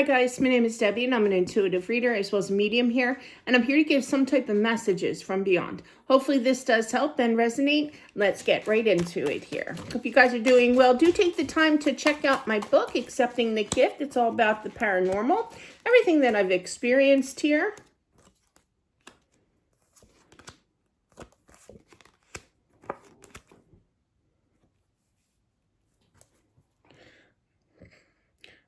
Hi guys, my name is Debbie and I'm an intuitive reader as well as a medium here, and I'm here to give some type of messages from beyond. Hopefully this does help and resonate. Let's get right into it here. Hope you guys are doing well. Do take the time to check out my book, Accepting the Gift. It's all about the paranormal, everything that I've experienced here.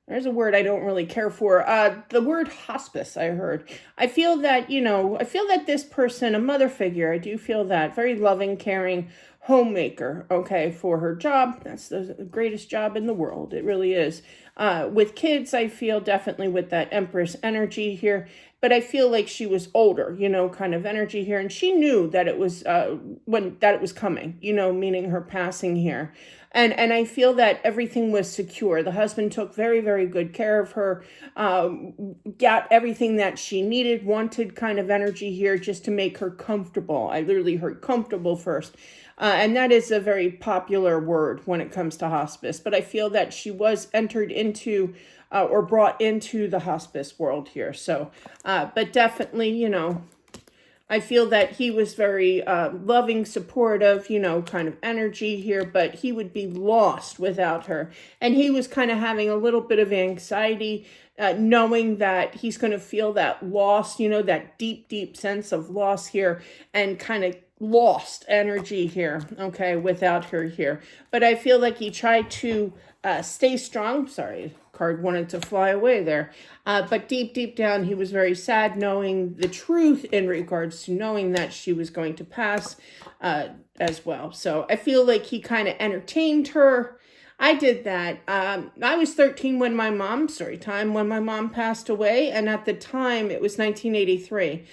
There's a word I don't really care for. The word hospice, I heard. I feel that, I feel that this person, a mother figure, I do feel that, very loving, caring homemaker, okay, for her job. That's the greatest job in the world. It really is. With kids, I feel definitely with that Empress energy here. But I feel like she was older, kind of energy here. And she knew that it was, that it was coming, meaning her passing here. And I feel that everything was secure. The husband took very, very good care of her, got everything that she needed, wanted kind of energy here just to make her comfortable. I literally heard comfortable first. And that is a very popular word when it comes to hospice. But I feel that she was entered into or brought into the hospice world here. So, but definitely, I feel that he was very loving, supportive, kind of energy here, but he would be lost without her. And he was kind of having a little bit of anxiety, knowing that he's going to feel that loss, that deep, deep sense of loss here, and kind of lost energy here, okay, without her here. But I feel like he tried to stay strong. Sorry, card wanted to fly away there. But deep, deep down, he was very sad knowing the truth in regards to knowing that she was going to pass as well. So I feel like he kind of entertained her. I did that. I was 13 when my mom, when my mom passed away. And at the time, it was 1983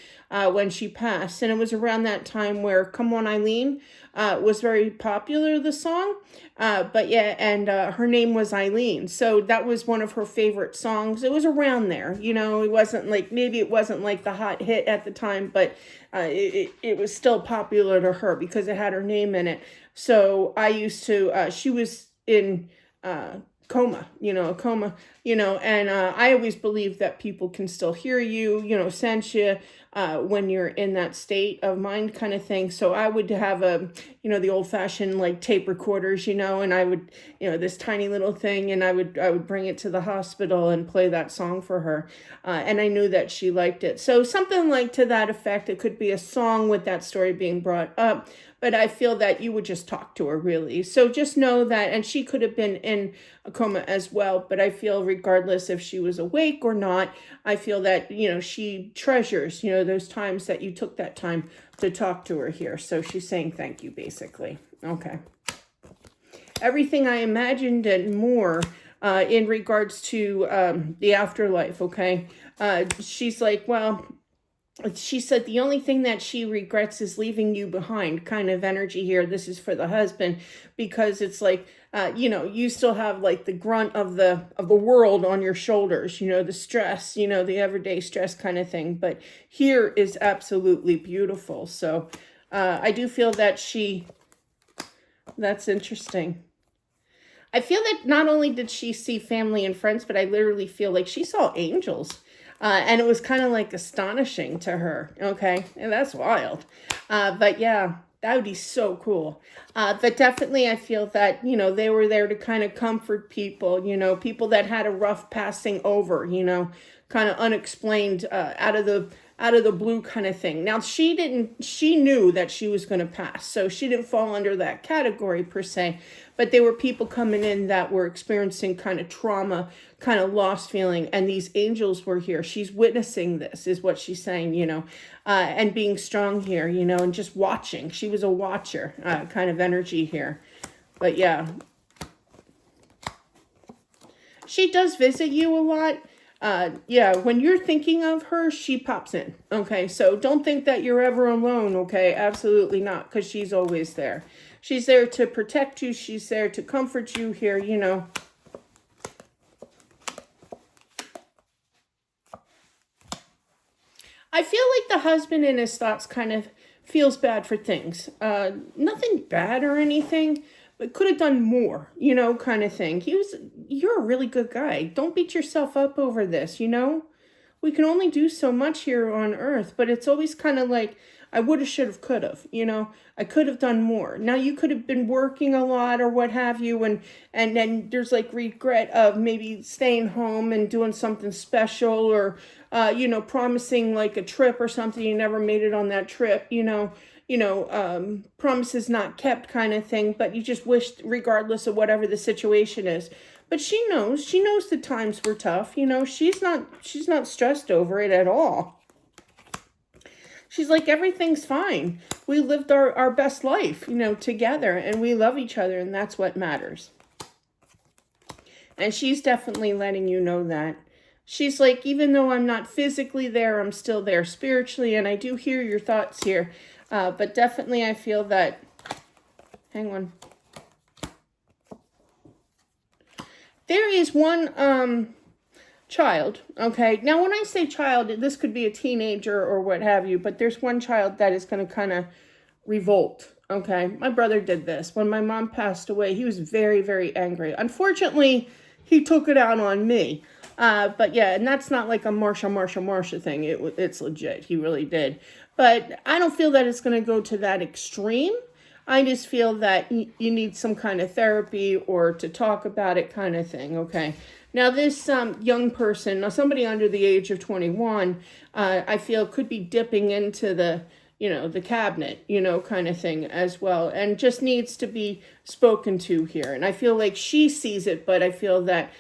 when she passed. And it was around that time where Come On Eileen was very popular, the song. But yeah, and her name was Eileen. So that was one of her favorite songs. It was around there, it wasn't like, maybe it wasn't like the hot hit at the time, but it was still popular to her because it had her name in it. So I used to, she was in coma, a coma, and I always believe that people can still hear you, sense you when you're in that state of mind kind of thing. So I would have the old fashioned like tape recorders, and I would, this tiny little thing, and I would bring it to the hospital and play that song for her. And I knew that she liked it. So something like to that effect. It could be a song with that story being brought up. But I feel that you would just talk to her, really. So just know that, and she could have been in a coma as well, but I feel regardless if she was awake or not, I feel that, she treasures, those times that you took that time to talk to her here. So she's saying thank you, basically. Okay. Everything I imagined and more in regards to the afterlife, okay? She's like, well, she said the only thing that she regrets is leaving you behind, kind of energy here. This is for the husband, because it's like, you still have like the grunt of the world on your shoulders, the stress, the everyday stress kind of thing. But here is absolutely beautiful. So I do feel that that's interesting. I feel that not only did she see family and friends, but I literally feel like she saw angels. And it was kind of like astonishing to her. Okay. And that's wild. But yeah, that would be so cool. But definitely I feel that, they were there to kind of comfort people, people that had a rough passing over, kind of unexplained, out of the blue kind of thing. Now she knew that she was going to pass. So she didn't fall under that category per se, but there were people coming in that were experiencing kind of trauma, kind of lost feeling. And these angels were here. She's witnessing this is what she's saying, and being strong here, and just watching. She was a watcher kind of energy here. But yeah, she does visit you a lot. Yeah, when you're thinking of her, she pops in. Okay, so don't think that you're ever alone. Okay, absolutely not, because she's always there. She's there to protect you. She's there to comfort you here, I feel like the husband in his thoughts kind of feels bad for things. Nothing bad or anything, but could have done more, kind of thing. He was, you're a really good guy. Don't beat yourself up over this, you know? We can only do so much here on earth, but it's always kind of like, I woulda, shoulda, coulda, you know? I could have done more. Now you could have been working a lot or what have you, and then there's like regret of maybe staying home and doing something special, or promising like a trip or something, you never made it on that trip, promises not kept kind of thing, but you just wished, regardless of whatever the situation is. But she knows the times were tough, she's not stressed over it at all. She's like, everything's fine. We lived our best life, together, and we love each other, and that's what matters. And she's definitely letting you know that. She's like, even though I'm not physically there, I'm still there spiritually, and I do hear your thoughts here. But definitely I feel that, hang on. There is one child, okay? Now, when I say child, this could be a teenager or what have you, but there's one child that is going to kind of revolt, okay? My brother did this. When my mom passed away, he was very, very angry. Unfortunately, he took it out on me. But yeah, and that's not like a Marsha thing. It's legit. He really did. But I don't feel that it's going to go to that extreme. I just feel that you need some kind of therapy or to talk about it kind of thing, okay? Now, this young person, somebody under the age of 21, I feel could be dipping into the cabinet, kind of thing as well, and just needs to be spoken to here. And I feel like she sees it, but I feel that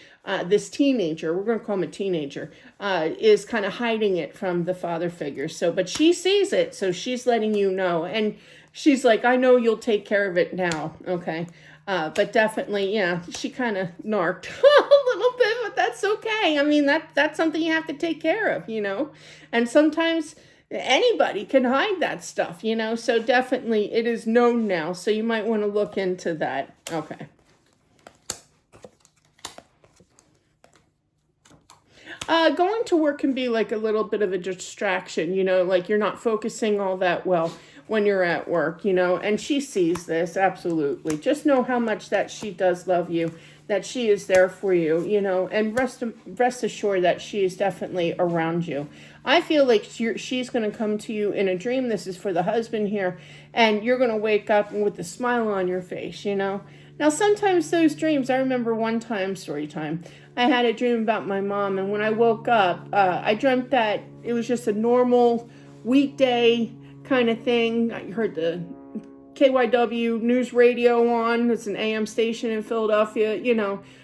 this teenager, we're going to call him a teenager, is kind of hiding it from the father figure. So, but she sees it, so she's letting you know. And she's like, I know you'll take care of it now, okay? But definitely, yeah, she kind of narked a little bit, but that's okay. I mean, that's something you have to take care of, And sometimes anybody can hide that stuff, So definitely it is known now, so you might want to look into that. Okay. Going to work can be like a little bit of a distraction, like you're not focusing all that well when you're at work, and she sees this, absolutely. Just know how much that she does love you, that she is there for you, and rest assured that she is definitely around you. I feel like she's going to come to you in a dream. This is for the husband here, and you're going to wake up with a smile on your face, Now, sometimes those dreams, I remember one time, story time, I had a dream about my mom, and when I woke up, I dreamt that it was just a normal weekday kind of thing. I heard the KYW news radio on. It's an AM station in Philadelphia,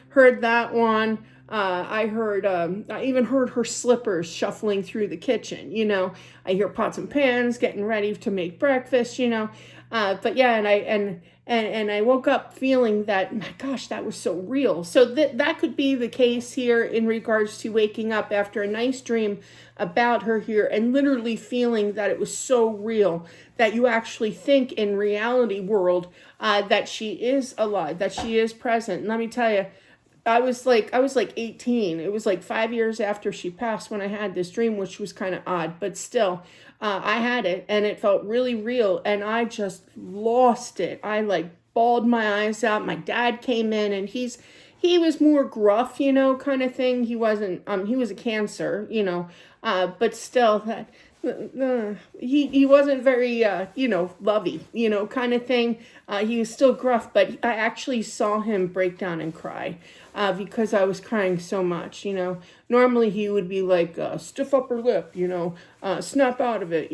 heard that one. I even heard her slippers shuffling through the kitchen, I hear pots and pans getting ready to make breakfast, but yeah, and I woke up feeling that, my gosh, that was so real. So that could be the case here in regards to waking up after a nice dream about her here and literally feeling that it was so real that you actually think in reality world that she is alive, that she is present. And let me tell you, I was like 18. It was like 5 years after she passed when I had this dream, which was kind of odd, but still, I had it and it felt really real, and I just lost it. I like bawled my eyes out. My dad came in, and he was more gruff, kind of thing. He wasn't, he was a Cancer, but still that, he wasn't very, lovey, kind of thing. He was still gruff, but I actually saw him break down and cry, because I was crying so much, Normally he would be like, stiff upper lip, snap out of it,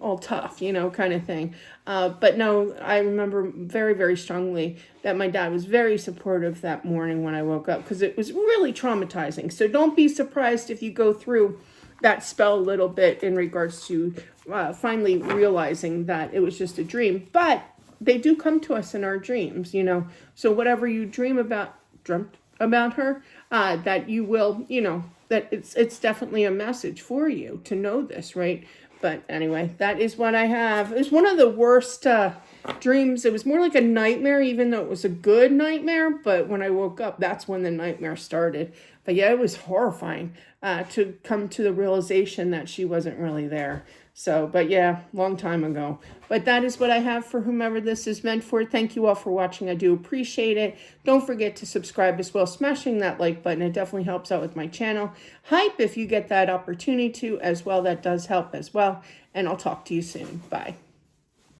all tough, kind of thing. But no, I remember very, very strongly that my dad was very supportive that morning when I woke up, because it was really traumatizing. So don't be surprised if you go through that spell a little bit in regards to finally realizing that it was just a dream. But they do come to us in our dreams, So whatever you dreamt about her, that you will, that it's definitely a message for you to know this, right? But anyway, that is what I have. It was one of the worst dreams. It was more like a nightmare, even though it was a good nightmare. But when I woke up, that's when the nightmare started. But yeah, it was horrifying to come to the realization that she wasn't really there. So, but yeah, long time ago. But that is what I have for whomever this is meant for. Thank you all for watching. I do appreciate it. Don't forget to subscribe as well. Smashing that like button, it definitely helps out with my channel. Hype if you get that opportunity to as well. That does help as well. And I'll talk to you soon. Bye.